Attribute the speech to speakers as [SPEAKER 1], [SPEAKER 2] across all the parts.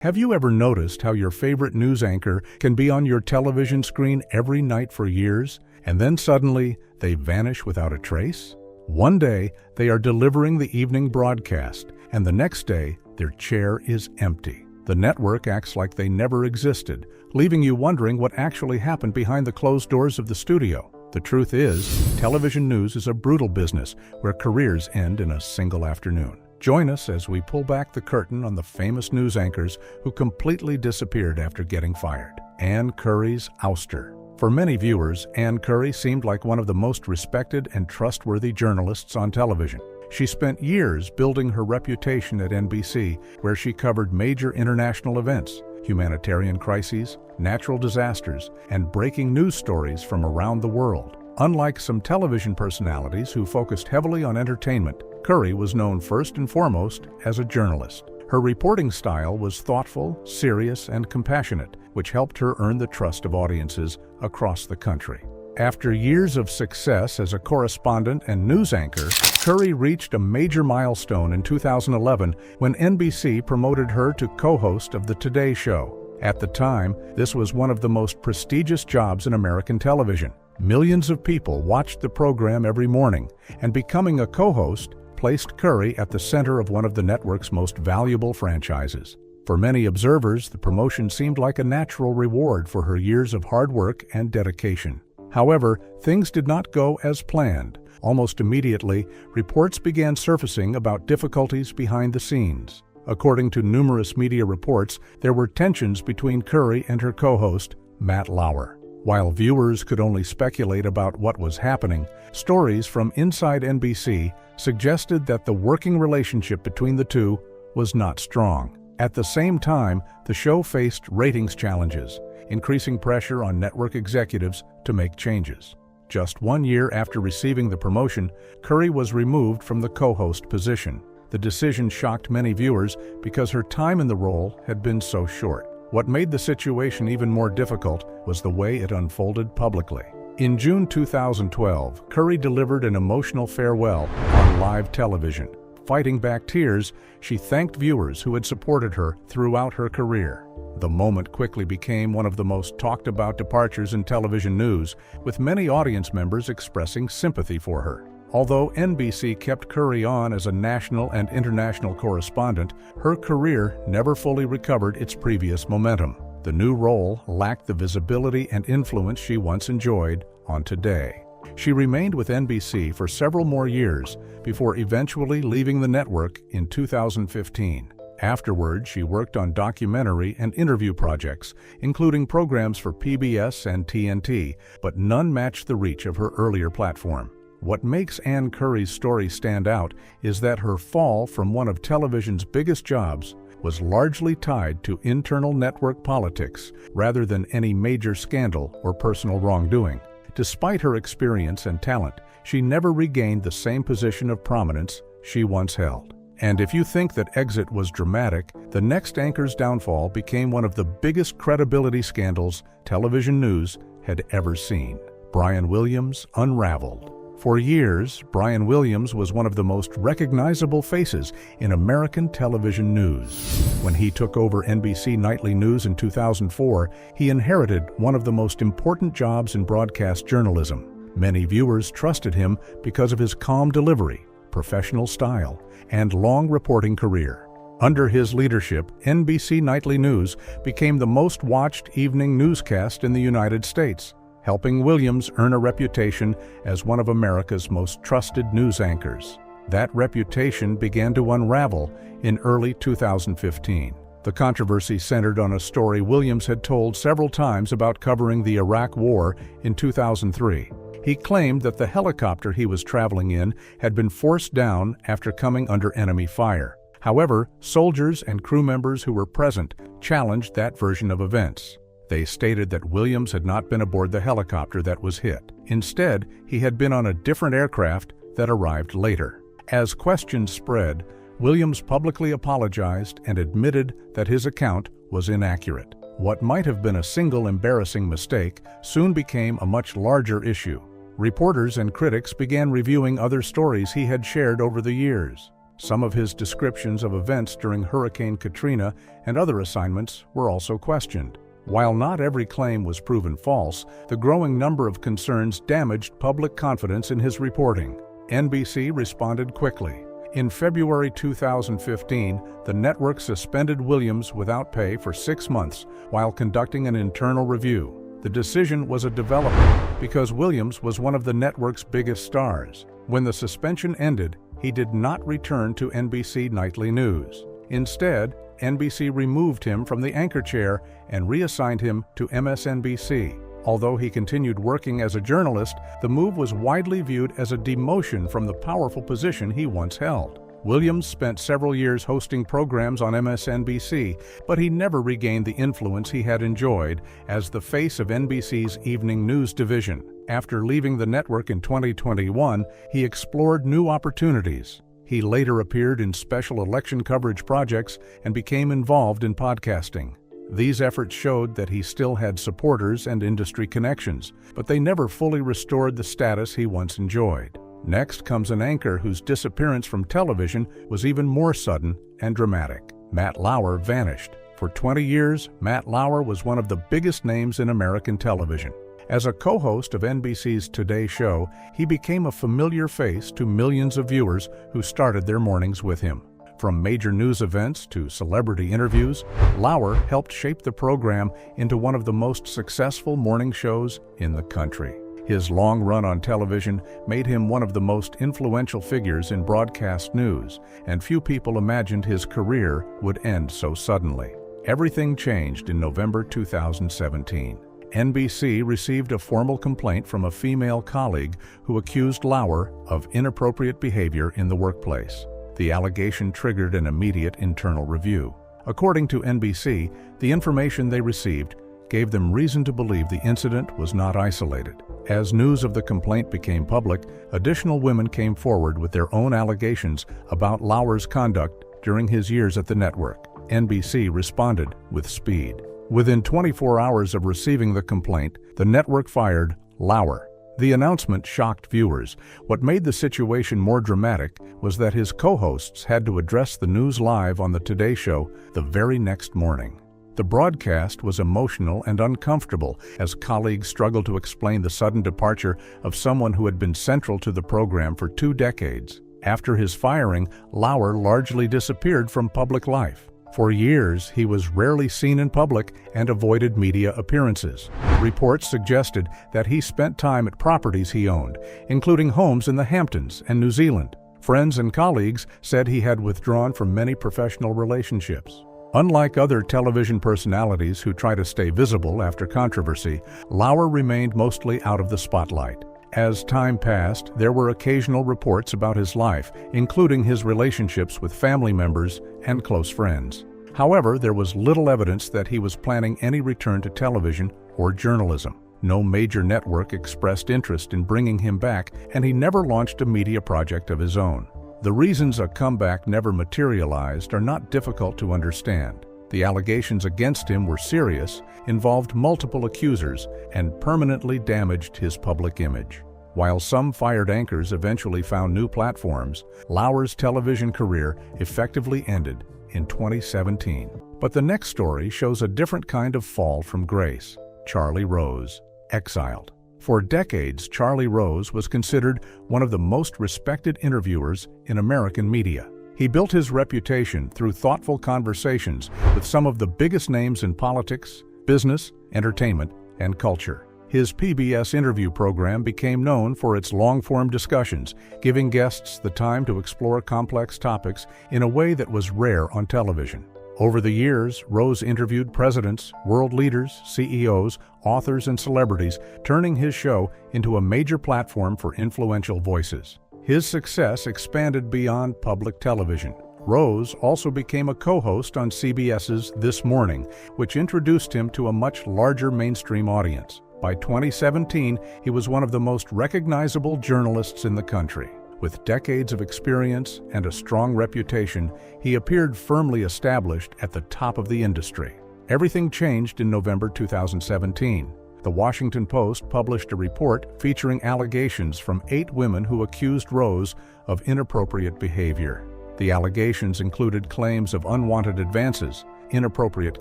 [SPEAKER 1] Have you ever noticed how your favorite news anchor can be on your television screen every night for years, and then suddenly they vanish without a trace? One day, they are delivering the evening broadcast, and the next day, their chair is empty. The network acts like they never existed, leaving you wondering what actually happened behind the closed doors of the studio. The truth is, television news is a brutal business where careers end in a single afternoon. Join us as we pull back the curtain on the famous news anchors who completely disappeared after getting fired. Ann Curry's ouster. For many viewers, Ann Curry seemed like one of the most respected and trustworthy journalists on television. She spent years building her reputation at NBC, where she covered major international events, humanitarian crises, natural disasters, and breaking news stories from around the world. Unlike some television personalities who focused heavily on entertainment, Curry was known first and foremost as a journalist. Her reporting style was thoughtful, serious, and compassionate, which helped her earn the trust of audiences across the country. After years of success as a correspondent and news anchor, Curry reached a major milestone in 2011 when NBC promoted her to co-host of The Today Show. At the time, this was one of the most prestigious jobs in American television. Millions of people watched the program every morning, and becoming a co-host placed Curry at the center of one of the network's most valuable franchises. For many observers, the promotion seemed like a natural reward for her years of hard work and dedication. However, things did not go as planned. Almost immediately, reports began surfacing about difficulties behind the scenes. According to numerous media reports, there were tensions between Curry and her co-host, Matt Lauer. While viewers could only speculate about what was happening, stories from inside NBC suggested that the working relationship between the two was not strong. At the same time, the show faced ratings challenges, increasing pressure on network executives to make changes. Just 1 year after receiving the promotion, Curry was removed from the co-host position. The decision shocked many viewers because her time in the role had been so short. What made the situation even more difficult was the way it unfolded publicly. In June 2012, Curry delivered an emotional farewell on live television. Fighting back tears, she thanked viewers who had supported her throughout her career. The moment quickly became one of the most talked-about departures in television news, with many audience members expressing sympathy for her. Although NBC kept Curry on as a national and international correspondent, her career never fully recovered its previous momentum. The new role lacked the visibility and influence she once enjoyed on Today. She remained with NBC for several more years before eventually leaving the network in 2015. Afterward, she worked on documentary and interview projects, including programs for PBS and TNT, but none matched the reach of her earlier platform. What makes Ann Curry's story stand out is that her fall from one of television's biggest jobs was largely tied to internal network politics rather than any major scandal or personal wrongdoing. Despite her experience and talent, she never regained the same position of prominence she once held. And if you think that exit was dramatic, the next anchor's downfall became one of the biggest credibility scandals television news had ever seen. Brian Williams unraveled. For years, Brian Williams was one of the most recognizable faces in American television news. When he took over NBC Nightly News in 2004, he inherited one of the most important jobs in broadcast journalism. Many viewers trusted him because of his calm delivery, professional style, and long reporting career. Under his leadership, NBC Nightly News became the most watched evening newscast in the United States, helping Williams earn a reputation as one of America's most trusted news anchors. That reputation began to unravel in early 2015. The controversy centered on a story Williams had told several times about covering the Iraq War in 2003. He claimed that the helicopter he was traveling in had been forced down after coming under enemy fire. However, soldiers and crew members who were present challenged that version of events. They stated that Williams had not been aboard the helicopter that was hit. Instead, he had been on a different aircraft that arrived later. As questions spread, Williams publicly apologized and admitted that his account was inaccurate. What might have been a single embarrassing mistake soon became a much larger issue. Reporters and critics began reviewing other stories he had shared over the years. Some of his descriptions of events during Hurricane Katrina and other assignments were also questioned. While not every claim was proven false, the growing number of concerns damaged public confidence in his reporting. NBC responded quickly. In February 2015, the network suspended Williams without pay for 6 months while conducting an internal review. The decision was a development because Williams was one of the network's biggest stars. When the suspension ended, he did not return to NBC Nightly News. Instead, NBC removed him from the anchor chair and reassigned him to MSNBC. Although he continued working as a journalist, the move was widely viewed as a demotion from the powerful position he once held. Williams spent several years hosting programs on MSNBC, but he never regained the influence he had enjoyed as the face of NBC's evening news division. After leaving the network in 2021, he explored new opportunities. He later appeared in special election coverage projects and became involved in podcasting. These efforts showed that he still had supporters and industry connections, but they never fully restored the status he once enjoyed. Next comes an anchor whose disappearance from television was even more sudden and dramatic. Matt Lauer vanished. For 20 years, Matt Lauer was one of the biggest names in American television. As a co-host of NBC's Today Show, he became a familiar face to millions of viewers who started their mornings with him. From major news events to celebrity interviews, Lauer helped shape the program into one of the most successful morning shows in the country. His long run on television made him one of the most influential figures in broadcast news, and few people imagined his career would end so suddenly. Everything changed in November 2017. NBC received a formal complaint from a female colleague who accused Lauer of inappropriate behavior in the workplace. The allegation triggered an immediate internal review. According to NBC, the information they received gave them reason to believe the incident was not isolated. As news of the complaint became public, additional women came forward with their own allegations about Lauer's conduct during his years at the network. NBC responded with speed. Within 24 hours of receiving the complaint, the network fired Lauer. The announcement shocked viewers. What made the situation more dramatic was that his co-hosts had to address the news live on the Today Show the very next morning. The broadcast was emotional and uncomfortable as colleagues struggled to explain the sudden departure of someone who had been central to the program for 2 decades. After his firing, Lauer largely disappeared from public life. For years, he was rarely seen in public and avoided media appearances. Reports suggested that he spent time at properties he owned, including homes in the Hamptons and New Zealand. Friends and colleagues said he had withdrawn from many professional relationships. Unlike other television personalities who try to stay visible after controversy, Lauer remained mostly out of the spotlight. As time passed, there were occasional reports about his life, including his relationships with family members and close friends. However, there was little evidence that he was planning any return to television or journalism. No major network expressed interest in bringing him back, and he never launched a media project of his own. The reasons a comeback never materialized are not difficult to understand. The allegations against him were serious, involved multiple accusers, and permanently damaged his public image. While some fired anchors eventually found new platforms, Lauer's television career effectively ended in 2017. But the next story shows a different kind of fall from grace. Charlie Rose, exiled. For decades, Charlie Rose was considered one of the most respected interviewers in American media. He built his reputation through thoughtful conversations with some of the biggest names in politics, business, entertainment, and culture. His PBS interview program became known for its long-form discussions, giving guests the time to explore complex topics in a way that was rare on television. Over the years, Rose interviewed presidents, world leaders, CEOs, authors, and celebrities, turning his show into a major platform for influential voices. His success expanded beyond public television. Rose also became a co-host on CBS's This Morning, which introduced him to a much larger mainstream audience. By 2017, he was one of the most recognizable journalists in the country. With decades of experience and a strong reputation, he appeared firmly established at the top of the industry. Everything changed in November 2017. The Washington Post published a report featuring allegations from 8 women who accused Rose of inappropriate behavior. The allegations included claims of unwanted advances, inappropriate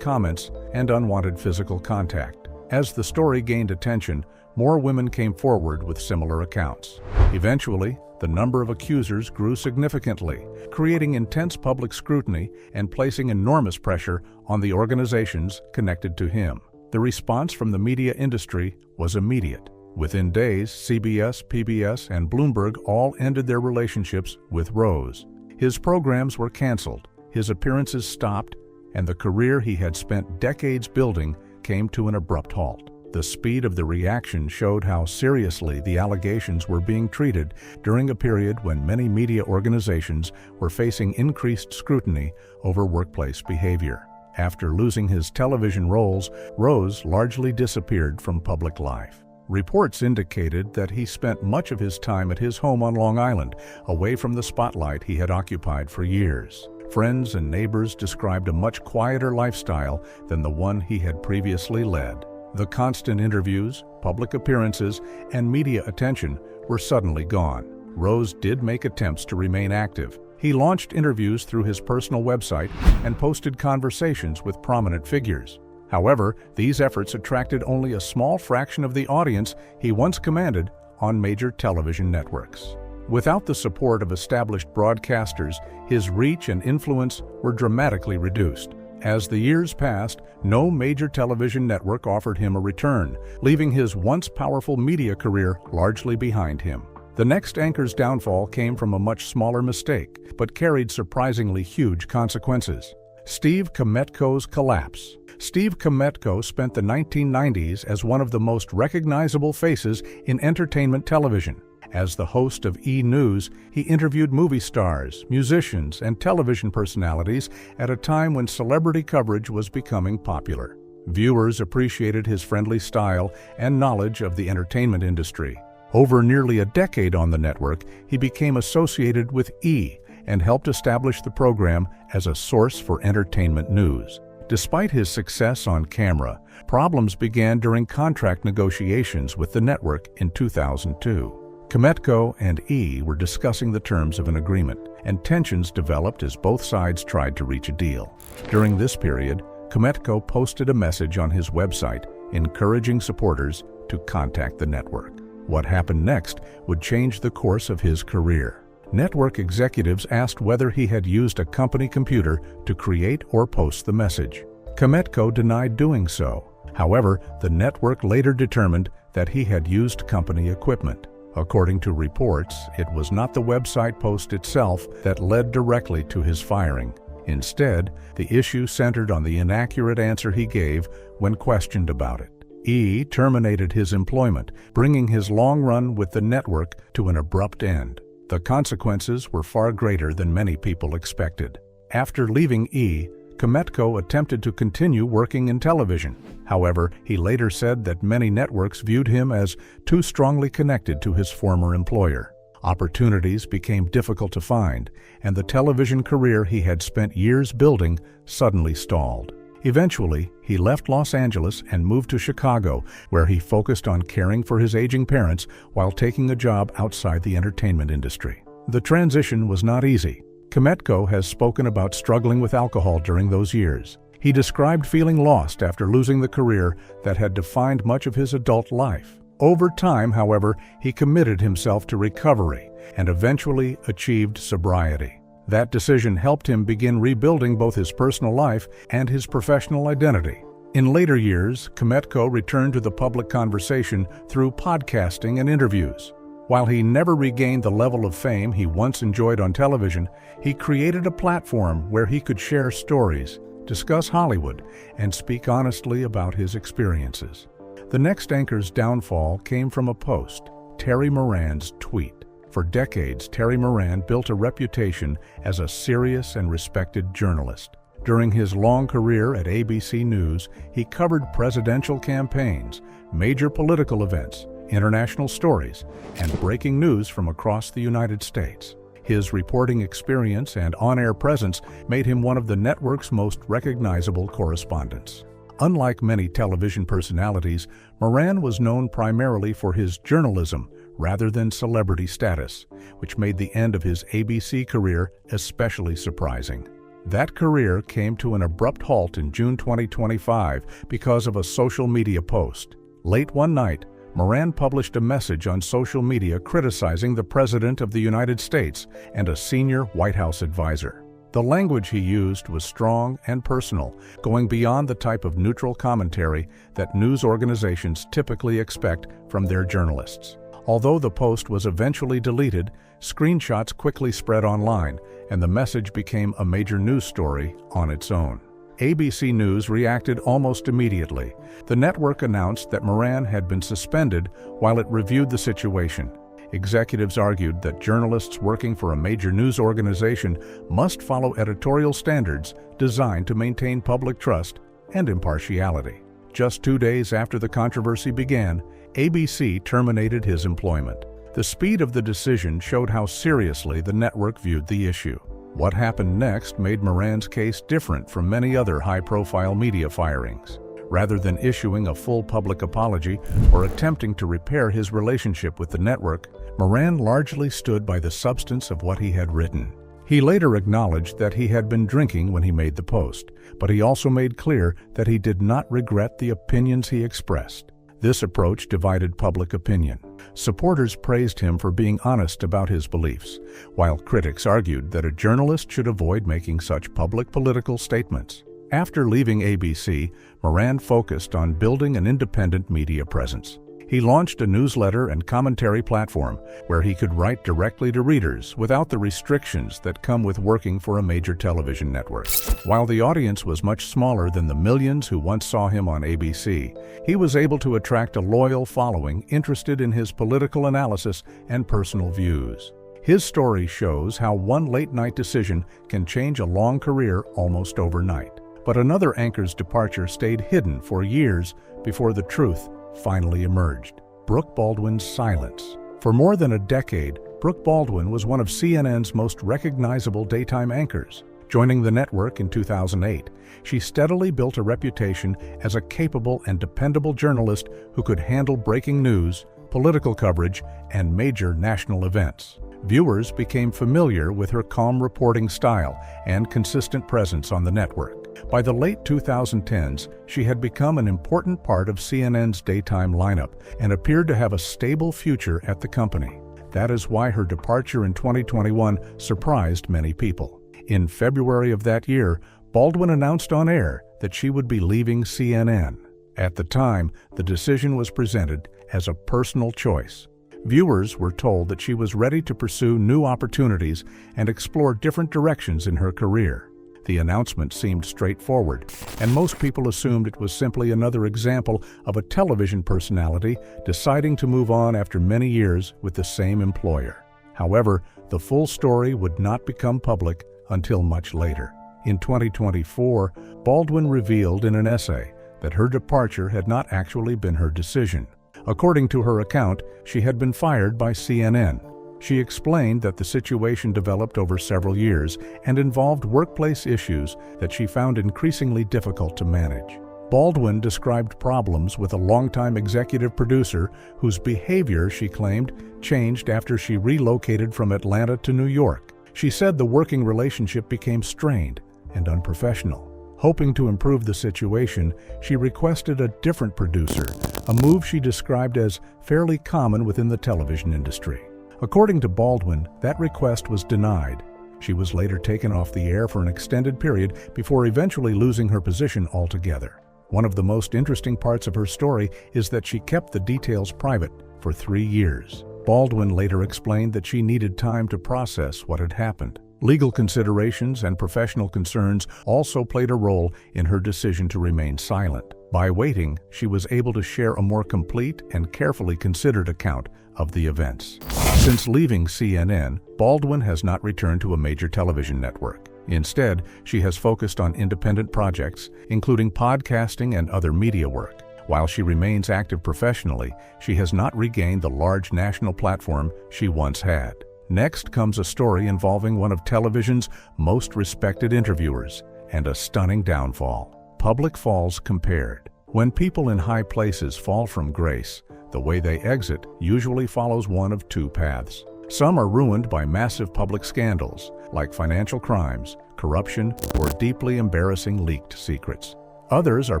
[SPEAKER 1] comments, and unwanted physical contact. As the story gained attention, more women came forward with similar accounts. Eventually, the number of accusers grew significantly, creating intense public scrutiny and placing enormous pressure on the organizations connected to him. The response from the media industry was immediate. Within days, CBS, PBS, and Bloomberg all ended their relationships with Rose. His programs were canceled, his appearances stopped, and the career he had spent decades building came to an abrupt halt. The speed of the reaction showed how seriously the allegations were being treated during a period when many media organizations were facing increased scrutiny over workplace behavior. After losing his television roles, Rose largely disappeared from public life. Reports indicated that he spent much of his time at his home on Long Island, away from the spotlight he had occupied for years. Friends and neighbors described a much quieter lifestyle than the one he had previously led. The constant interviews, public appearances, and media attention were suddenly gone. Rose did make attempts to remain active. He launched interviews through his personal website and posted conversations with prominent figures. However, these efforts attracted only a small fraction of the audience he once commanded on major television networks. Without the support of established broadcasters, his reach and influence were dramatically reduced. As the years passed, no major television network offered him a return, leaving his once powerful media career largely behind him. The next anchor's downfall came from a much smaller mistake, but carried surprisingly huge consequences: Steve Kometko's collapse. Steve Kometko spent the 1990s as one of the most recognizable faces in entertainment television. As the host of E! News, he interviewed movie stars, musicians, and television personalities at a time when celebrity coverage was becoming popular. Viewers appreciated his friendly style and knowledge of the entertainment industry. Over nearly a decade on the network, he became associated with E! And helped establish the program as a source for entertainment news. Despite his success on camera, problems began during contract negotiations with the network in 2002. Kometko and E! were discussing the terms of an agreement, and tensions developed as both sides tried to reach a deal. During this period, Kometko posted a message on his website encouraging supporters to contact the network. What happened next would change the course of his career. Network executives asked whether he had used a company computer to create or post the message. Kometko denied doing so. However, the network later determined that he had used company equipment. According to reports, it was not the website post itself that led directly to his firing. Instead, the issue centered on the inaccurate answer he gave when questioned about it. E! terminated his employment, bringing his long run with the network to an abrupt end. The consequences were far greater than many people expected. After leaving E!, Kometko attempted to continue working in television. However, he later said that many networks viewed him as too strongly connected to his former employer. Opportunities became difficult to find, and the television career he had spent years building suddenly stalled. Eventually, he left Los Angeles and moved to Chicago, where he focused on caring for his aging parents while taking a job outside the entertainment industry. The transition was not easy. Kometko has spoken about struggling with alcohol during those years. He described feeling lost after losing the career that had defined much of his adult life. Over time, however, he committed himself to recovery and eventually achieved sobriety. That decision helped him begin rebuilding both his personal life and his professional identity. In later years, Kometko returned to the public conversation through podcasting and interviews. While he never regained the level of fame he once enjoyed on television, he created a platform where he could share stories, discuss Hollywood, and speak honestly about his experiences. The next anchor's downfall came from a post, Terry Moran's tweet. For decades, Terry Moran built a reputation as a serious and respected journalist. During his long career at ABC News, he covered presidential campaigns, major political events, international stories, and breaking news from across the United States. His reporting experience and on-air presence made him one of the network's most recognizable correspondents. Unlike many television personalities, Moran was known primarily for his journalism rather than celebrity status, which made the end of his ABC career especially surprising. That career came to an abrupt halt in June 2025 because of a social media post. Late one night, Moran published a message on social media criticizing the President of the United States and a senior White House advisor. The language he used was strong and personal, going beyond the type of neutral commentary that news organizations typically expect from their journalists. Although the post was eventually deleted, screenshots quickly spread online, and the message became a major news story on its own. ABC News reacted almost immediately. The network announced that Moran had been suspended while it reviewed the situation. Executives argued that journalists working for a major news organization must follow editorial standards designed to maintain public trust and impartiality. Just 2 days after the controversy began, ABC terminated his employment. The speed of the decision showed how seriously the network viewed the issue. What happened next made Moran's case different from many other high-profile media firings. Rather than issuing a full public apology or attempting to repair his relationship with the network, Moran largely stood by the substance of what he had written. He later acknowledged that he had been drinking when he made the post, but he also made clear that he did not regret the opinions he expressed. This approach divided public opinion. Supporters praised him for being honest about his beliefs, while critics argued that a journalist should avoid making such public political statements. After leaving ABC, Moran focused on building an independent media presence. He launched a newsletter and commentary platform where he could write directly to readers without the restrictions that come with working for a major television network. While the audience was much smaller than the millions who once saw him on ABC, he was able to attract a loyal following interested in his political analysis and personal views. His story shows how one late-night decision can change a long career almost overnight. But another anchor's departure stayed hidden for years before the truth finally emerged: Brooke Baldwin's silence. For more than a decade, Brooke Baldwin was one of CNN's most recognizable daytime anchors. Joining the network in 2008, she steadily built a reputation as a capable and dependable journalist who could handle breaking news, political coverage, and major national events. Viewers became familiar with her calm reporting style and consistent presence on the network. By the late 2010s, she had become an important part of CNN's daytime lineup and appeared to have a stable future at the company. That is why her departure in 2021 surprised many people. In February of that year, Baldwin announced on air that she would be leaving CNN. At the time, the decision was presented as a personal choice. Viewers were told that she was ready to pursue new opportunities and explore different directions in her career. The announcement seemed straightforward, and most people assumed it was simply another example of a television personality deciding to move on after many years with the same employer. However, the full story would not become public until much later. In 2024, Baldwin revealed in an essay that her departure had not actually been her decision. According to her account, she had been fired by CNN. She explained that the situation developed over several years and involved workplace issues that she found increasingly difficult to manage. Baldwin described problems with a longtime executive producer whose behavior, she claimed, changed after she relocated from Atlanta to New York. She said the working relationship became strained and unprofessional. Hoping to improve the situation, she requested a different producer, a move she described as fairly common within the television industry. According to Baldwin, that request was denied. She was later taken off the air for an extended period before eventually losing her position altogether. One of the most interesting parts of her story is that she kept the details private for 3 years. Baldwin later explained that she needed time to process what had happened. Legal considerations and professional concerns also played a role in her decision to remain silent. By waiting, she was able to share a more complete and carefully considered account of the events. Since leaving CNN, Baldwin has not returned to a major television network. Instead, she has focused on independent projects, including podcasting and other media work. While she remains active professionally, she has not regained the large national platform she once had. Next comes a story involving one of television's most respected interviewers and a stunning downfall. Public falls compared. When people in high places fall from grace, The way they exit usually follows one of two paths. Some are ruined by massive public scandals, like financial crimes, corruption, or deeply embarrassing leaked secrets. Others are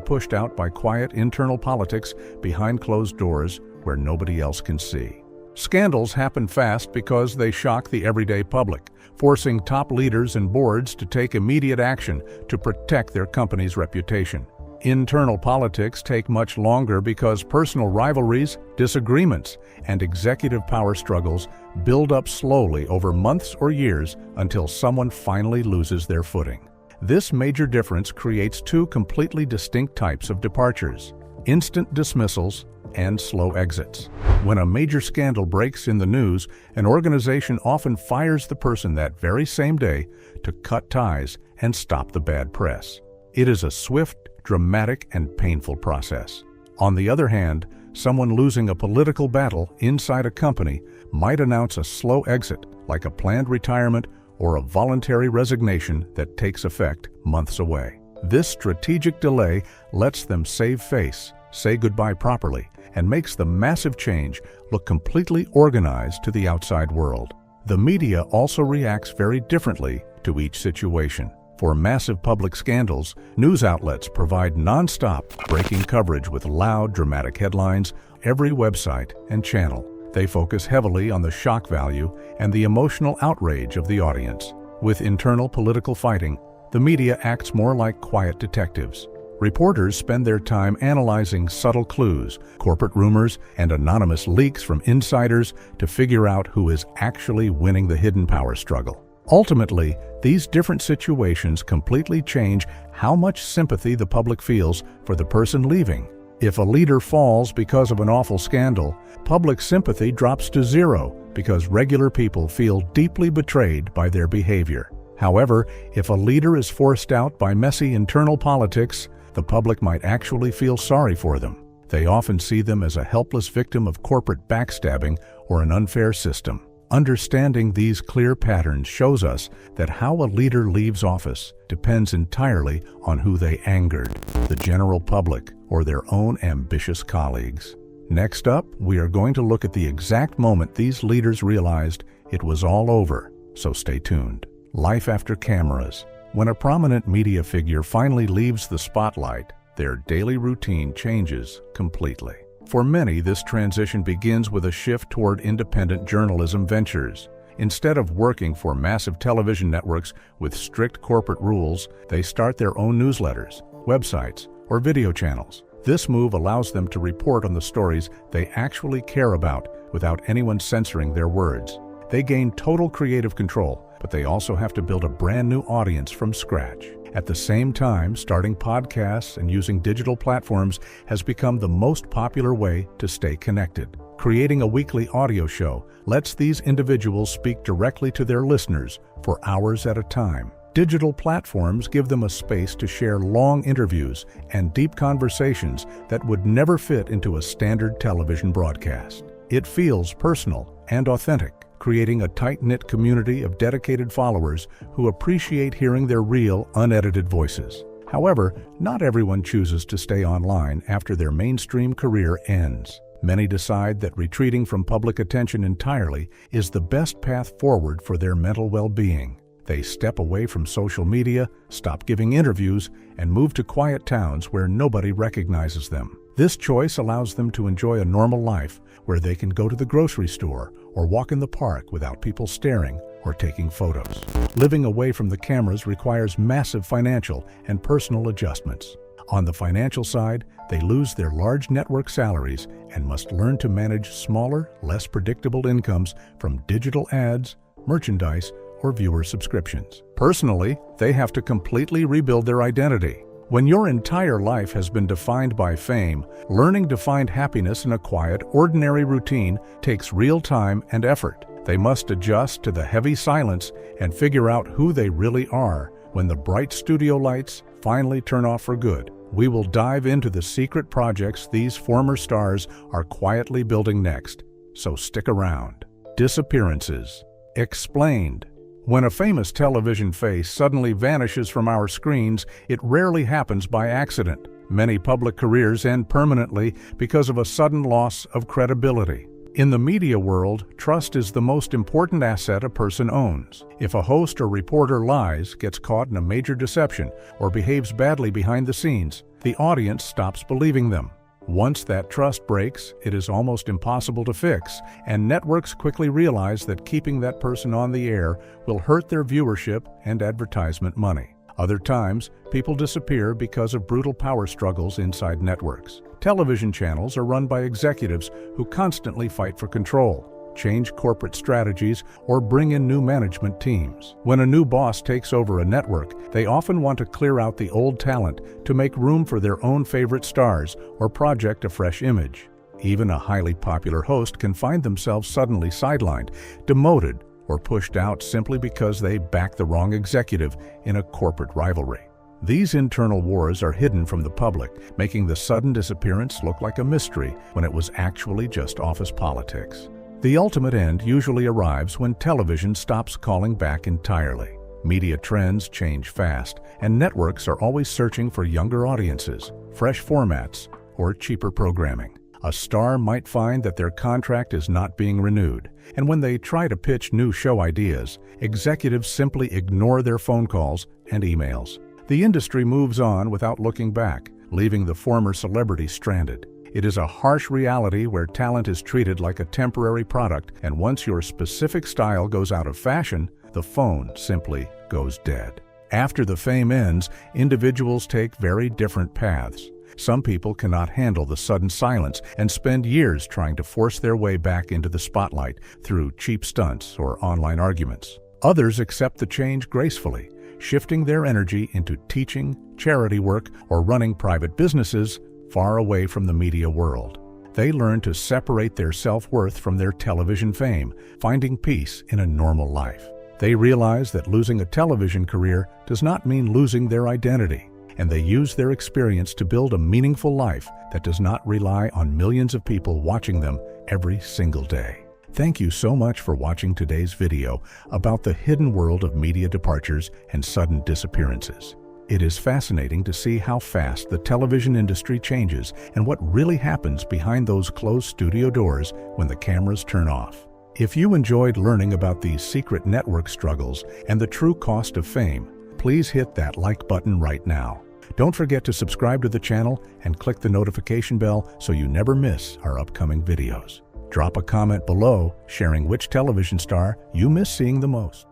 [SPEAKER 1] pushed out by quiet internal politics behind closed doors where nobody else can see. Scandals happen fast because they shock the everyday public, forcing top leaders and boards to take immediate action to protect their company's reputation. Internal politics take much longer because personal rivalries, disagreements, and executive power struggles build up slowly over months or years until someone finally loses their footing. This major difference creates two completely distinct types of departures: instant dismissals and slow exits. When a major scandal breaks in the news, an organization often fires the person that very same day to cut ties and stop the bad press. It is a swift, dramatic, and painful process. On the other hand, someone losing a political battle inside a company might announce a slow exit, like a planned retirement or a voluntary resignation that takes effect months away. This strategic delay lets them save face, say goodbye properly, and makes the massive change look completely organized to the outside world. The media also reacts very differently to each situation. For massive public scandals, news outlets provide non-stop breaking coverage with loud, dramatic headlines every website and channel. They focus heavily on the shock value and the emotional outrage of the audience. With internal political fighting, the media acts more like quiet detectives. Reporters spend their time analyzing subtle clues, corporate rumors, and anonymous leaks from insiders to figure out who is actually winning the hidden power struggle. Ultimately, these different situations completely change how much sympathy the public feels for the person leaving. If a leader falls because of an awful scandal, public sympathy drops to zero because regular people feel deeply betrayed by their behavior. However, if a leader is forced out by messy internal politics, the public might actually feel sorry for them. They often see them as a helpless victim of corporate backstabbing or an unfair system. Understanding these clear patterns shows us that how a leader leaves office depends entirely on who they angered, the general public or their own ambitious colleagues. Next up, we are going to look at the exact moment these leaders realized it was all over, so stay tuned. Life after cameras. When a prominent media figure finally leaves the spotlight, their daily routine changes completely. For many, this transition begins with a shift toward independent journalism ventures. Instead of working for massive television networks with strict corporate rules, they start their own newsletters, websites, or video channels. This move allows them to report on the stories they actually care about without anyone censoring their words. They gain total creative control, but they also have to build a brand new audience from scratch. At the same time, starting podcasts and using digital platforms has become the most popular way to stay connected. Creating a weekly audio show lets these individuals speak directly to their listeners for hours at a time. Digital platforms give them a space to share long interviews and deep conversations that would never fit into a standard television broadcast. It feels personal and authentic, creating a tight-knit community of dedicated followers who appreciate hearing their real, unedited voices. However, not everyone chooses to stay online after their mainstream career ends. Many decide that retreating from public attention entirely is the best path forward for their mental well-being. They step away from social media, stop giving interviews, and move to quiet towns where nobody recognizes them. This choice allows them to enjoy a normal life where they can go to the grocery store or walk in the park without people staring or taking photos. Living away from the cameras requires massive financial and personal adjustments. On the financial side, they lose their large network salaries and must learn to manage smaller, less predictable incomes from digital ads, merchandise, or viewer subscriptions. Personally, they have to completely rebuild their identity. When your entire life has been defined by fame, learning to find happiness in a quiet, ordinary routine takes real time and effort. They must adjust to the heavy silence and figure out who they really are when the bright studio lights finally turn off for good. We will dive into the secret projects these former stars are quietly building next, so stick around. Disappearances. Explained. When a famous television face suddenly vanishes from our screens, it rarely happens by accident. Many public careers end permanently because of a sudden loss of credibility. In the media world, trust is the most important asset a person owns. If a host or reporter lies, gets caught in a major deception, or behaves badly behind the scenes, the audience stops believing them. Once that trust breaks, it is almost impossible to fix, and networks quickly realize that keeping that person on the air will hurt their viewership and advertisement money. Other times, people disappear because of brutal power struggles inside networks. Television channels are run by executives who constantly fight for control, change corporate strategies, or bring in new management teams. When a new boss takes over a network, they often want to clear out the old talent to make room for their own favorite stars or project a fresh image. Even a highly popular host can find themselves suddenly sidelined, demoted, or pushed out simply because they back the wrong executive in a corporate rivalry. These internal wars are hidden from the public, making the sudden disappearance look like a mystery when it was actually just office politics. The ultimate end usually arrives when television stops calling back entirely. Media trends change fast, and networks are always searching for younger audiences, fresh formats, or cheaper programming. A star might find that their contract is not being renewed, and when they try to pitch new show ideas, executives simply ignore their phone calls and emails. The industry moves on without looking back, leaving the former celebrity stranded. It is a harsh reality where talent is treated like a temporary product, and once your specific style goes out of fashion, the phone simply goes dead. After the fame ends, individuals take very different paths. Some people cannot handle the sudden silence and spend years trying to force their way back into the spotlight through cheap stunts or online arguments. Others accept the change gracefully, shifting their energy into teaching, charity work, or running private businesses far away from the media world. They learn to separate their self-worth from their television fame, finding peace in a normal life. They realize that losing a television career does not mean losing their identity, and they use their experience to build a meaningful life that does not rely on millions of people watching them every single day. Thank you so much for watching today's video about the hidden world of media departures and sudden disappearances. It is fascinating to see how fast the television industry changes and what really happens behind those closed studio doors when the cameras turn off. If you enjoyed learning about these secret network struggles and the true cost of fame, please hit that like button right now. Don't forget to subscribe to the channel and click the notification bell so you never miss our upcoming videos. Drop a comment below sharing which television star you miss seeing the most.